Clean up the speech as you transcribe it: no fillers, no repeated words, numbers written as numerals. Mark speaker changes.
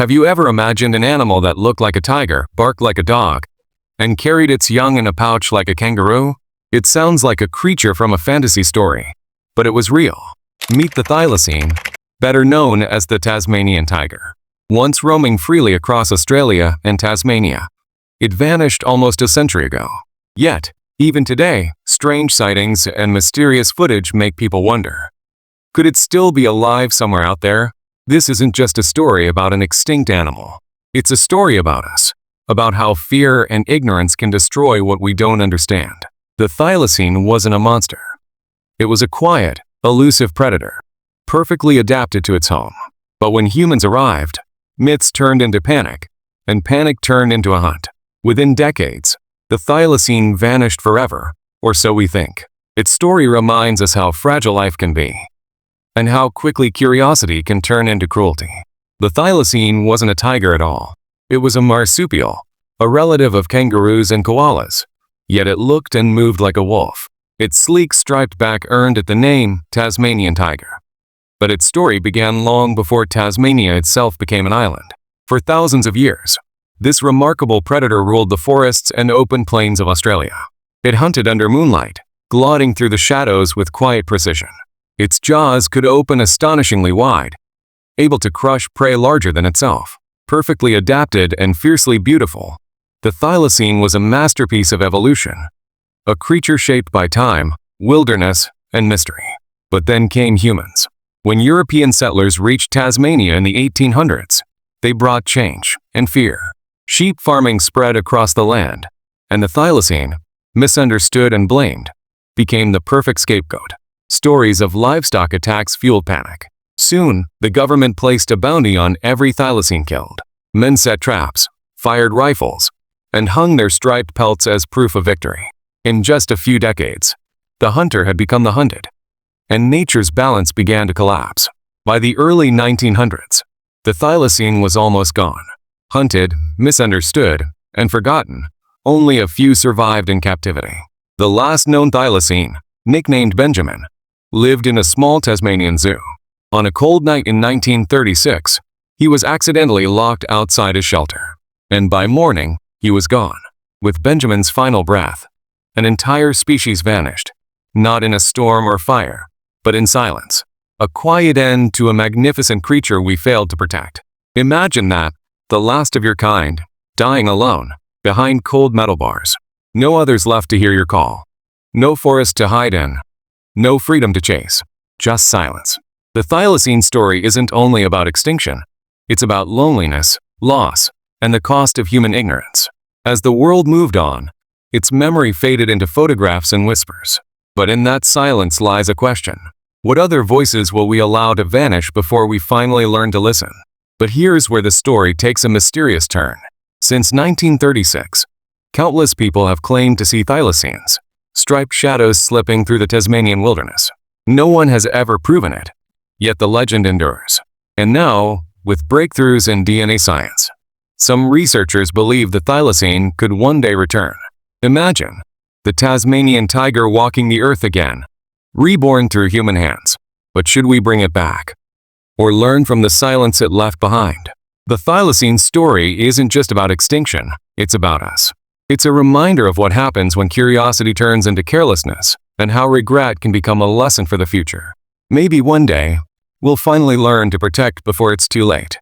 Speaker 1: Have you ever imagined an animal that looked like a tiger, barked like a dog, and carried its young in a pouch like a kangaroo? It sounds like a creature from a fantasy story, but it was real. Meet the thylacine, better known as the Tasmanian tiger. Once roaming freely across Australia and Tasmania, it vanished almost a century ago. Yet, even today, strange sightings and mysterious footage make people wonder. Could it still be alive somewhere out there? This isn't just a story about an extinct animal. It's a story about us, about how fear and ignorance can destroy what we don't understand. The thylacine wasn't a monster. It was a quiet, elusive predator, perfectly adapted to its home. But when humans arrived, myths turned into panic, and panic turned into a hunt. Within decades, the thylacine vanished forever, or so we think. Its story reminds us how fragile life can be, and how quickly curiosity can turn into cruelty. The thylacine wasn't a tiger at all. It was a marsupial, a relative of kangaroos and koalas, yet it looked and moved like a wolf. Its sleek striped back earned it the name Tasmanian Tiger. But its story began long before Tasmania itself became an island. For thousands of years, this remarkable predator ruled the forests and open plains of Australia. It hunted under moonlight, gliding through the shadows with quiet precision. Its jaws could open astonishingly wide, able to crush prey larger than itself. Perfectly adapted and fiercely beautiful, the thylacine was a masterpiece of evolution, a creature shaped by time, wilderness, and mystery. But then came humans. When European settlers reached Tasmania in the 1800s, they brought change and fear. Sheep farming spread across the land, and the thylacine, misunderstood and blamed, became the perfect scapegoat. Stories of livestock attacks fueled panic. Soon, the government placed a bounty on every thylacine killed. Men set traps, fired rifles, and hung their striped pelts as proof of victory. In just a few decades, the hunter had become the hunted, and nature's balance began to collapse. By the early 1900s, the thylacine was almost gone. Hunted, misunderstood, and forgotten, only a few survived in captivity. The last known thylacine, nicknamed Benjamin, lived in a small Tasmanian zoo. On a cold night in 1936, he was accidentally locked outside his shelter, and by morning, he was gone. With Benjamin's final breath, an entire species vanished, not in a storm or fire, but in silence. A quiet end to a magnificent creature we failed to protect. Imagine that, the last of your kind, dying alone, behind cold metal bars. No others left to hear your call. No forest to hide in. No freedom to chase. Just silence. The thylacine story isn't only about extinction. It's about loneliness, loss, and the cost of human ignorance. As the world moved on, its memory faded into photographs and whispers. But in that silence lies a question. What other voices will we allow to vanish before we finally learn to listen? But here's where the story takes a mysterious turn. Since 1936, countless people have claimed to see thylacines, striped shadows slipping through the Tasmanian wilderness. No one has ever proven it, yet the legend endures. And now, with breakthroughs in DNA science, some researchers believe the thylacine could one day return. Imagine the Tasmanian tiger walking the earth again, reborn through human hands. But should we bring it back, or learn from the silence it left behind? The thylacine story isn't just about extinction, it's about us. It's a reminder of what happens when curiosity turns into carelessness, and how regret can become a lesson for the future. Maybe one day, we'll finally learn to protect before it's too late.